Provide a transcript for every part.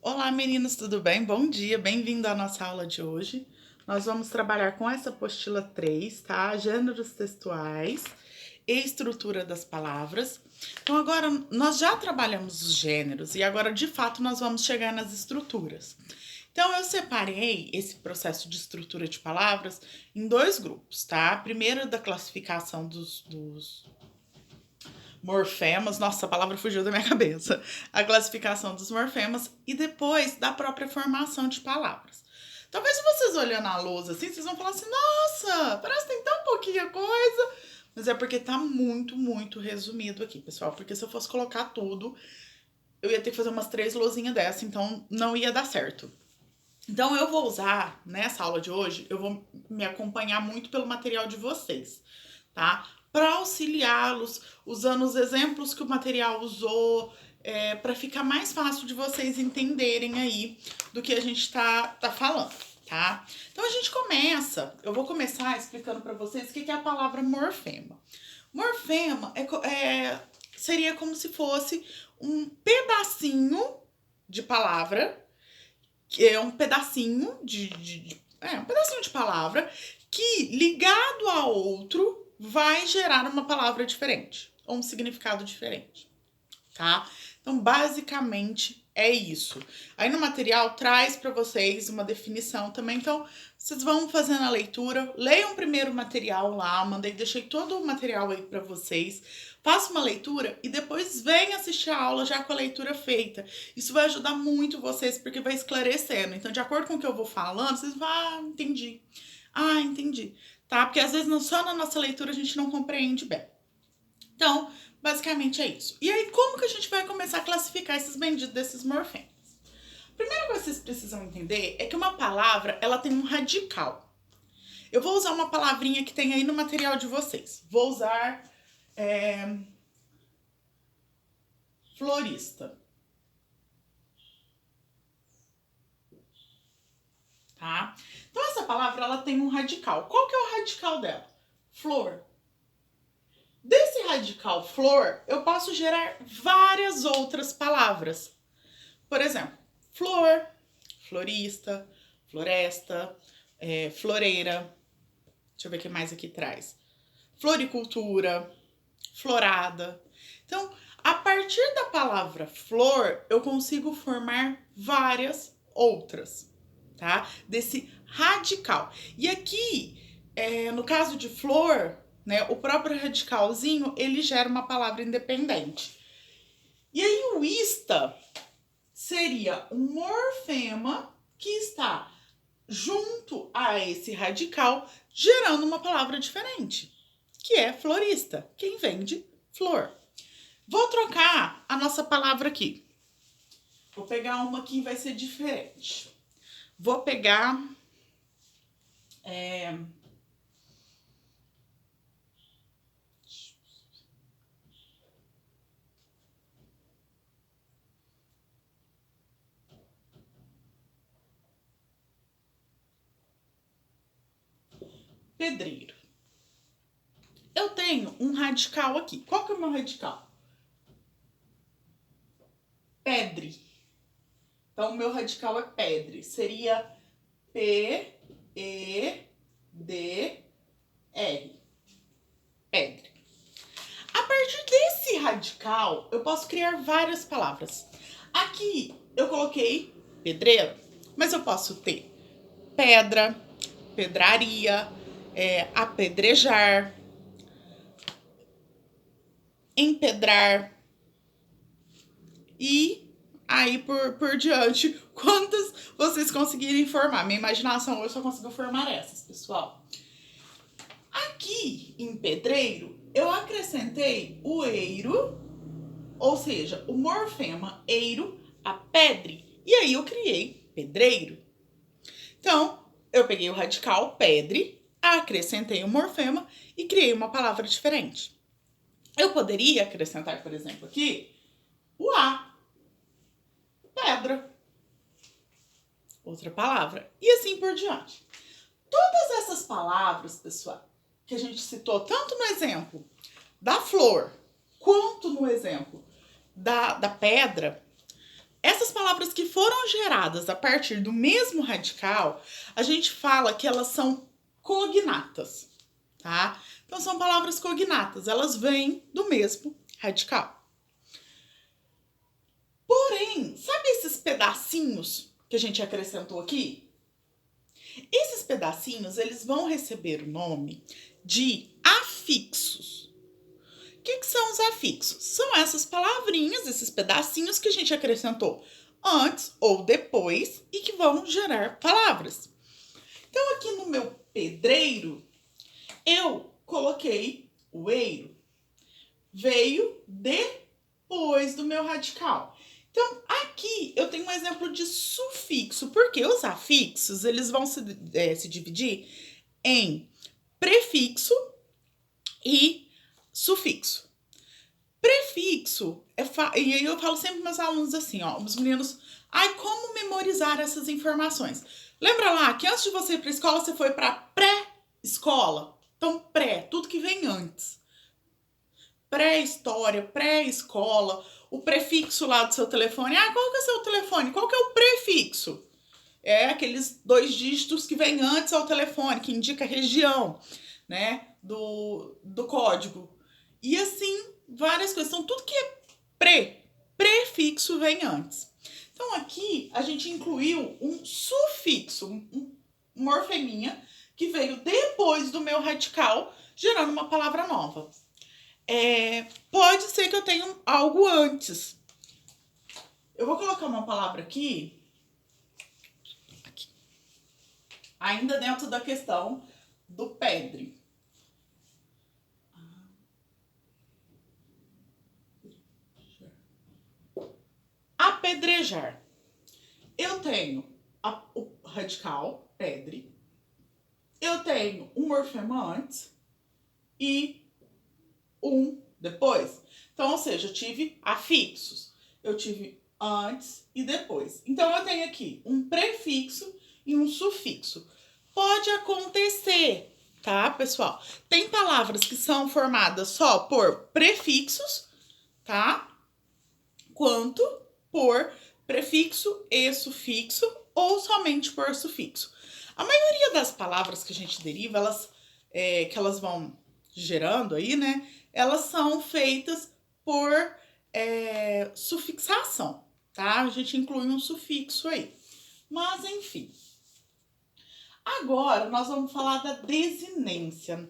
Olá meninos, tudo bem? Bom dia, bem-vindo à nossa aula de hoje. Nós vamos trabalhar com essa apostila 3, tá? Gêneros textuais e estrutura das palavras. Então agora nós já trabalhamos os gêneros e agora de fato nós vamos chegar nas estruturas. Então eu separei esse processo de estrutura de palavras em dois grupos, tá? Primeiro da classificação dos morfemas, nossa, a palavra fugiu da minha cabeça, a classificação dos morfemas e depois da própria formação de palavras. Talvez se vocês olhando a lousa assim, vocês vão falar assim, nossa, parece que tem tão pouquinha coisa, mas é porque tá muito resumido aqui, pessoal, porque se eu fosse colocar tudo, eu ia ter que fazer umas 3 lousinhas dessa, então não ia dar certo. Então eu vou usar, nessa aula de hoje, eu vou me acompanhar muito pelo material de vocês, tá? Para auxiliá-los, usando os exemplos que o material usou, para ficar mais fácil de vocês entenderem aí do que a gente tá falando, tá? Então a gente começa, eu vou começar explicando para vocês o que é a palavra morfema. Morfema seria como se fosse um pedacinho de palavra, que é um pedacinho um pedacinho de palavra que, ligado a outro, vai gerar uma palavra diferente ou um significado diferente, tá? Então, basicamente é isso. Aí no material traz para vocês uma definição também. Então, vocês vão fazendo a leitura, leiam primeiro o material lá, deixei todo o material aí para vocês. Faça uma leitura e depois venha assistir a aula já com a leitura feita. Isso vai ajudar muito vocês porque vai esclarecendo. Então, de acordo com o que eu vou falando, vocês vão, entendi. Entendi. Tá? Porque às vezes só na nossa leitura a gente não compreende bem. Então, basicamente é isso. E aí, como que a gente vai começar a classificar esses benditos desses morfemas? Primeiro que vocês precisam entender é que uma palavra, ela tem um radical. Eu vou usar uma palavrinha que tem aí no material de vocês. Vou usar florista. Tá? Então, essa palavra, ela tem um radical. Qual que é o radical dela? Flor. Desse radical flor, eu posso gerar várias outras palavras. Por exemplo, flor, florista, floresta, floreira. Deixa eu ver o que mais aqui traz. Floricultura, florada. Então, a partir da palavra flor, eu consigo formar várias outras, tá? Desse radical. E aqui, no caso de flor, né, o próprio radicalzinho, ele gera uma palavra independente. E aí o ista seria um morfema que está junto a esse radical, gerando uma palavra diferente, que é florista, quem vende flor. Vou trocar a nossa palavra aqui. Vou pegar uma que vai ser diferente. Vou pegar pedreiro. Eu tenho um radical aqui. Qual que é o meu radical? Pedre. Então, o meu radical é pedre. Seria P-E-D-R. Pedre. A partir desse radical, eu posso criar várias palavras. Aqui, eu coloquei pedreiro, mas eu posso ter pedra, pedraria, apedrejar, empedrar e aí por diante, quantas vocês conseguirem formar. Minha imaginação hoje só conseguiu formar essas, pessoal. Aqui em pedreiro, eu acrescentei o eiro, ou seja, o morfema eiro, a pedre, e aí eu criei pedreiro. Então, eu peguei o radical pedre, acrescentei o morfema e criei uma palavra diferente. Eu poderia acrescentar, por exemplo, aqui o A, pedra, outra palavra, e assim por diante. Todas essas palavras, pessoal, que a gente citou tanto no exemplo da flor, quanto no exemplo da pedra, Essas palavras que foram geradas a partir do mesmo radical, a gente fala que elas são cognatas, tá? Então são palavras cognatas, elas vêm do mesmo radical. Porém, sabe esses pedacinhos que a gente acrescentou aqui? Esses pedacinhos, eles vão receber o nome de afixos. O que são os afixos? São essas palavrinhas, esses pedacinhos que a gente acrescentou antes ou depois e que vão gerar palavras. Então, aqui no meu pedreiro, eu coloquei o eiro. Veio depois do meu radical. Então, aqui eu tenho um exemplo de sufixo, porque os afixos, eles vão se dividir em prefixo e sufixo. Prefixo, e aí eu falo sempre para meus alunos assim, ó, os meninos, como memorizar essas informações? Lembra lá que antes de você ir para a escola, você foi para pré-escola? Então, pré, tudo que vem antes. Pré-história, pré-escola, o prefixo lá do seu telefone. Qual que é o seu telefone? Qual que é o prefixo? É aqueles 2 dígitos que vem antes ao telefone, que indica a região, né, do código. E assim, várias coisas. Então, tudo que é prefixo vem antes. Então, aqui, a gente incluiu um sufixo, um morfeminha, que veio depois do meu radical, gerando uma palavra nova. Pode ser que eu tenha algo antes. Eu vou colocar uma palavra aqui. Ainda dentro da questão do pedre. Apedrejar. Eu tenho o radical, pedre. Eu tenho um morfema antes e um depois. Então, ou seja, eu tive afixos. Eu tive antes e depois. Então, eu tenho aqui um prefixo e um sufixo. Pode acontecer, tá, pessoal? Tem palavras que são formadas só por prefixos, tá? Quanto por prefixo e sufixo ou somente por sufixo. A maioria das palavras que a gente deriva, que elas vão gerando aí, né? Elas são feitas por sufixação, tá? A gente inclui um sufixo aí. Mas, enfim. Agora, nós vamos falar da desinência.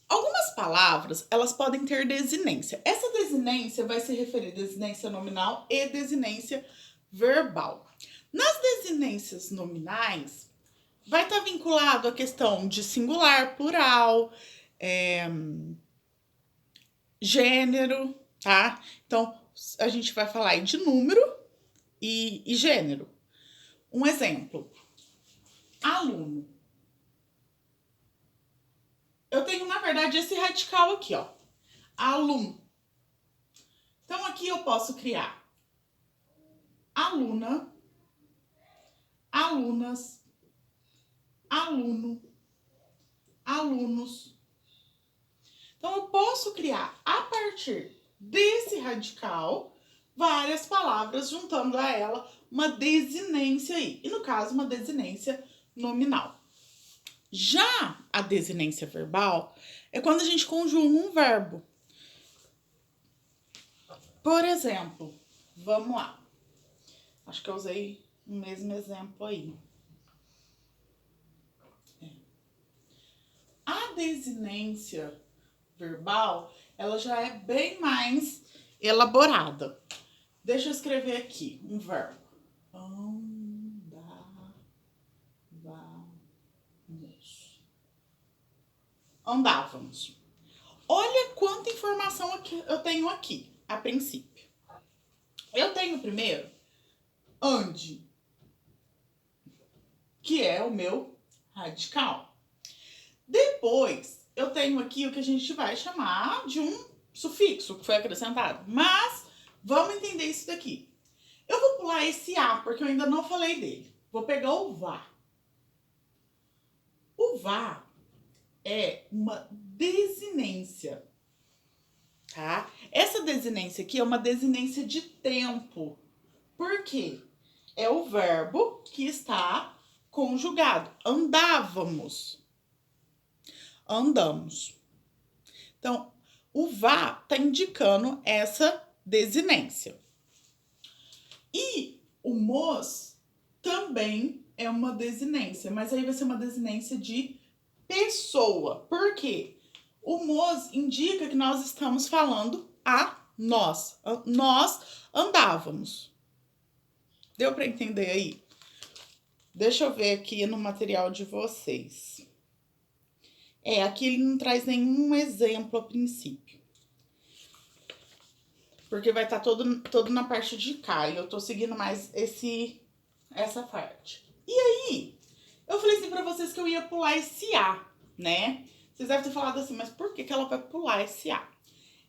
Algumas palavras, elas podem ter desinência. Essa desinência vai se referir a desinência nominal e desinência verbal. Nas desinências nominais, vai estar vinculado a questão de singular, plural, gênero, tá? Então, a gente vai falar aí de número e gênero. Um exemplo, aluno. Eu tenho, na verdade, esse radical aqui, ó, aluno. Então, aqui eu posso criar aluna, alunas, aluno, alunos. Então, eu posso criar, a partir desse radical, várias palavras, juntando a ela uma desinência aí. E, no caso, uma desinência nominal. Já a desinência verbal é quando a gente conjuga um verbo. Por exemplo, vamos lá. Acho que eu usei o mesmo exemplo aí. A desinência verbal, ela já é bem mais elaborada. Deixa eu escrever aqui um verbo. Andávamos. Olha quanta informação eu tenho aqui, a princípio. Eu tenho primeiro ande, que é o meu radical. Depois, eu tenho aqui o que a gente vai chamar de um sufixo que foi acrescentado. Mas, vamos entender isso daqui. Eu vou pular esse A, porque eu ainda não falei dele. Vou pegar o vá. O vá é uma desinência, tá? Essa desinência aqui é uma desinência de tempo. Por quê? É o verbo que está conjugado. Andávamos. Andamos. Então, o vá está indicando essa desinência. E o mos também é uma desinência, mas aí vai ser uma desinência de pessoa. Por quê? O mos indica que nós estamos falando a nós. Nós andávamos. Deu para entender aí? Deixa eu ver aqui no material de vocês. Aqui ele não traz nenhum exemplo a princípio. Porque vai estar todo na parte de cá. E eu tô seguindo mais essa parte. E aí, eu falei assim pra vocês que eu ia pular esse A, né? Vocês devem ter falado assim, mas por que ela vai pular esse A?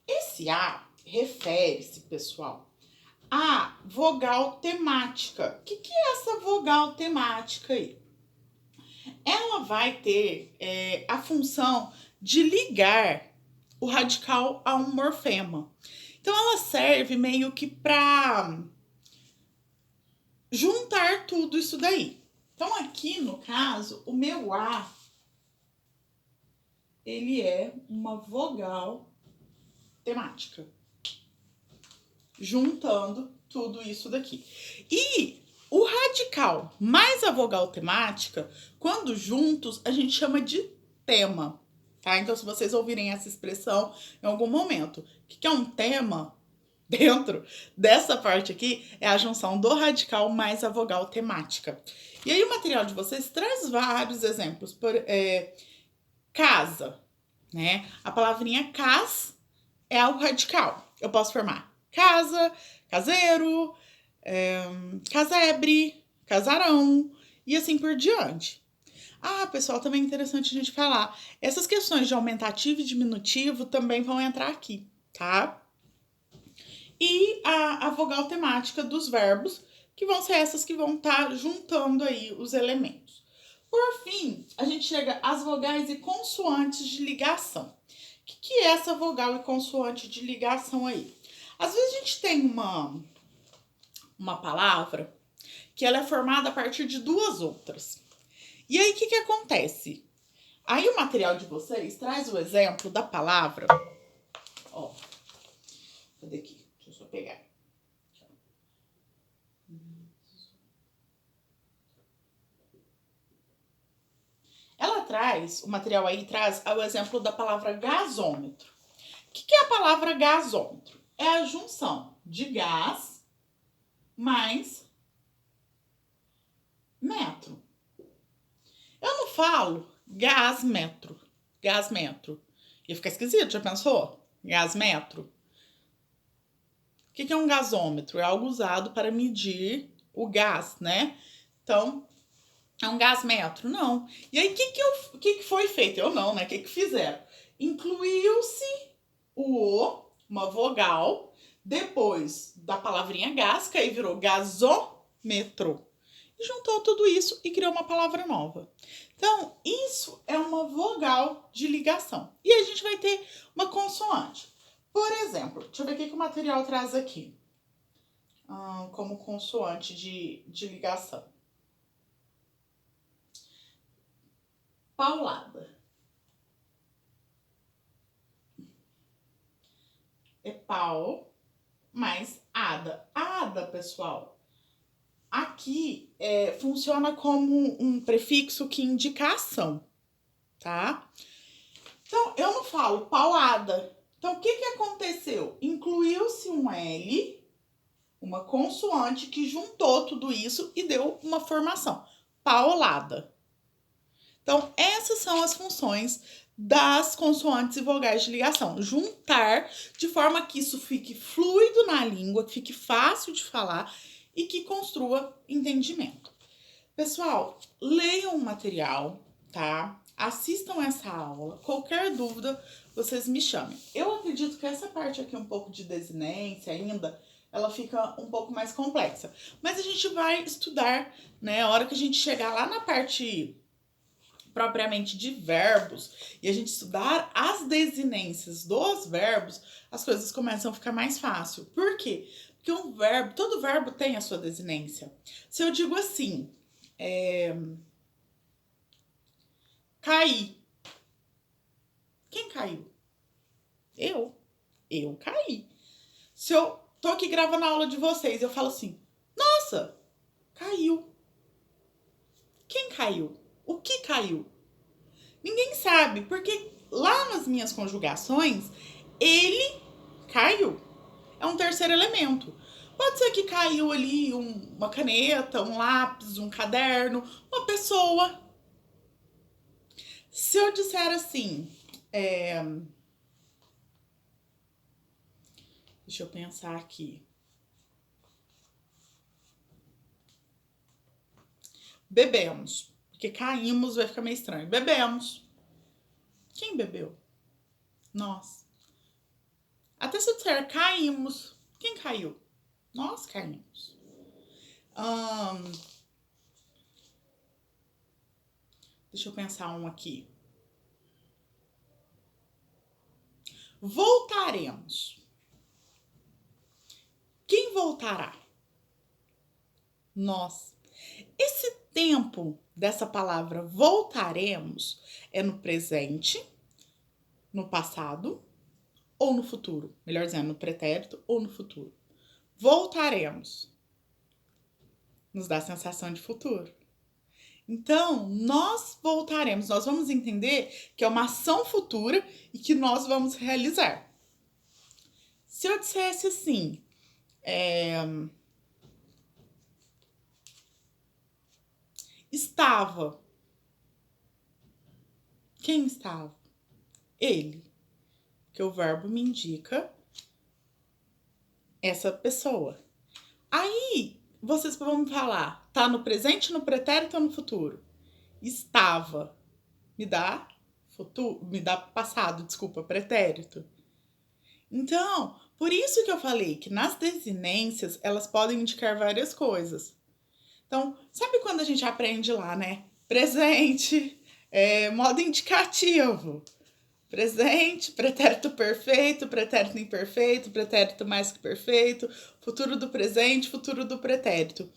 Esse A refere-se, pessoal, à vogal temática. O que é essa vogal temática aí? Ela vai ter a função de ligar o radical a um morfema. Então, ela serve meio que para juntar tudo isso daí. Então, aqui no caso, o meu A, ele é uma vogal temática. Juntando tudo isso daqui. E o radical mais a vogal temática, quando juntos, a gente chama de tema, tá? Então, se vocês ouvirem essa expressão em algum momento, o que é um tema? Dentro dessa parte aqui é a junção do radical mais a vogal temática. E aí o material de vocês traz vários exemplos. Casa, né? A palavrinha cas é o radical. Eu posso formar casa, caseiro, casebre, casarão e assim por diante. Pessoal, também é interessante a gente falar. Essas questões de aumentativo e diminutivo também vão entrar aqui, tá? E a vogal temática dos verbos, que vão ser essas que vão estar juntando aí os elementos. Por fim, a gente chega às vogais e consoantes de ligação. O que é essa vogal e consoante de ligação aí? Às vezes a gente tem uma palavra que ela é formada a partir de duas outras. E aí, o que acontece? Aí o material de vocês traz o exemplo da palavra. Ó, cadê aqui? Deixa eu só pegar. Ela traz, o material aí traz o exemplo da palavra gasômetro. O que é a palavra gasômetro? É a junção de gás mais metro. Eu não falo gasmetro. Ia ficar esquisito, já pensou? Gasmetro. O que é um gasômetro? É algo usado para medir o gás, né? Então, é um gasmetro? Não. E aí, o que foi feito? Eu não, né? O que fizeram? Incluiu-se uma vogal, depois da palavrinha gás, que aí virou gasômetro. E juntou tudo isso e criou uma palavra nova. Então, isso é uma vogal de ligação. E a gente vai ter uma consoante. Por exemplo, deixa eu ver o que o material traz aqui. Como consoante de ligação. Paulada. É pau mais ada. Ada, pessoal, aqui funciona como um prefixo que indica ação, tá? Então, eu não falo paulada. Então, o que aconteceu? Incluiu-se um L, uma consoante que juntou tudo isso e deu uma formação. Paulada. Então, essas são as funções das consoantes e vogais de ligação. Juntar de forma que isso fique fluido na língua, que fique fácil de falar e que construa entendimento. Pessoal, leiam o material, tá? Assistam essa aula. Qualquer dúvida, vocês me chamem. Eu acredito que essa parte aqui, um pouco de desinência ainda, ela fica um pouco mais complexa. Mas a gente vai estudar, né? A hora que a gente chegar lá na parte propriamente de verbos e a gente estudar as desinências dos verbos, as coisas começam a ficar mais fácil. Por quê? Porque um verbo, todo verbo tem a sua desinência. Se eu digo assim, cair. Quem caiu? Eu. Eu caí. Se eu tô aqui gravando a aula de vocês, eu falo assim, nossa, caiu. Quem caiu? O que caiu? Ninguém sabe, porque lá nas minhas conjugações, ele caiu. É um terceiro elemento. Pode ser que caiu ali uma caneta, um lápis, um caderno, uma pessoa. Se eu disser assim, deixa eu pensar aqui. Bebemos. Porque caímos vai ficar meio estranho. Bebemos. Quem bebeu? Nós. Até se eu disser caímos. Quem caiu? Nós caímos. Deixa eu pensar um aqui. Voltaremos. Quem voltará? Nós. Esse tempo dessa palavra voltaremos é no presente, no passado ou no futuro. Melhor dizendo, no pretérito ou no futuro. Voltaremos. Nos dá a sensação de futuro. Então, nós voltaremos. Nós vamos entender que é uma ação futura e que nós vamos realizar. Se eu dissesse assim, estava. Quem estava? Ele. Que o verbo me indica essa pessoa. Aí, vocês vão me falar, tá no presente, no pretérito ou no futuro? Estava. Me dá futuro, me dá passado, desculpa, pretérito. Então, por isso que eu falei que nas desinências elas podem indicar várias coisas. Então, sabe quando a gente aprende lá, né? Presente, modo indicativo. Presente, pretérito perfeito, pretérito imperfeito, pretérito mais que perfeito, futuro do presente, futuro do pretérito.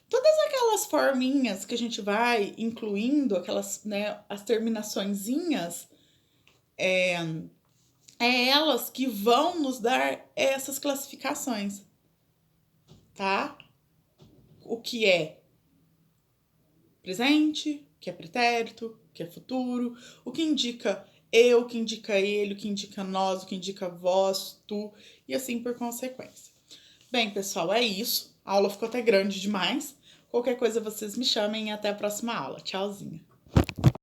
Todas aquelas forminhas que a gente vai incluindo, aquelas, né, as terminaçõezinhas, é elas que vão nos dar essas classificações, tá? O que é presente, o que é pretérito, o que é futuro, o que indica eu, o que indica ele, o que indica nós, o que indica vós, tu, e assim por consequência. Bem, pessoal, é isso. A aula ficou até grande demais. Qualquer coisa vocês me chamem e até a próxima aula. Tchauzinho.